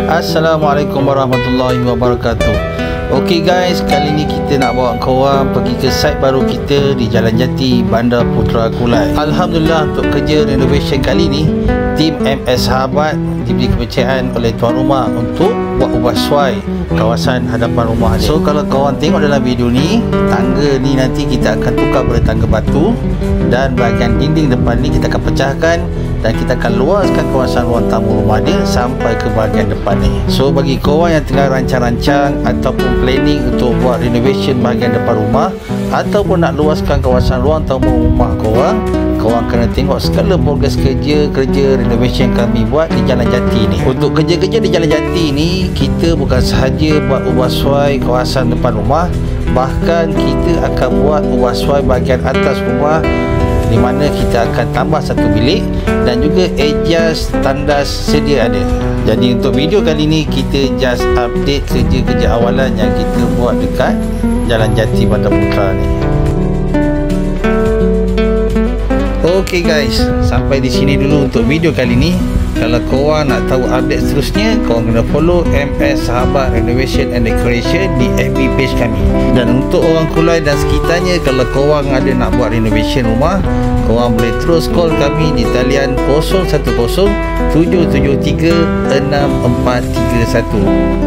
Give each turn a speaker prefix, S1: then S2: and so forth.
S1: Assalamualaikum warahmatullahi wabarakatuh. Okey guys, kali ni kita nak bawa korang pergi ke site baru kita di Jalan Jati, Bandar Putra Kulai. Alhamdulillah, untuk kerja renovation kali ni, tim MS Sahabat diberi kepercayaan oleh tuan rumah untuk buat ubah suai kawasan hadapan rumah dia. So kalau korang tengok dalam video ni, tangga ni nanti kita akan tukar pada tangga batu, dan bahagian dinding depan ni kita akan pecahkan dan kita akan luaskan kawasan ruang tamu rumah dia sampai ke bahagian depan ni. So bagi korang yang tengah rancang-rancang ataupun planning untuk buat renovation bahagian depan rumah ataupun nak luaskan kawasan ruang tamu rumah korang, korang kena tengok segala progres kerja renovation kami buat di Jalan Jati ni. Untuk kerja-kerja di Jalan Jati ni, kita bukan sahaja buat ubah suai kawasan depan rumah, bahkan kita akan buat ubah suai bahagian atas rumah, di mana kita akan tambah satu bilik dan juga adjust tandas sedia ada. Jadi untuk video kali ni, kita just update kerja-kerja awalan yang kita buat dekat Jalan Jati Bandar Putra ni. Okey guys, sampai di sini dulu untuk video kali ni. Kalau korang nak tahu update seterusnya, korang kena follow MS Sahabat Renovation and Decoration di FB page kami. Dan untuk orang Kulai dan sekitarnya, kalau korang ada nak buat renovation rumah, korang boleh terus call kami di talian 010 773 6431.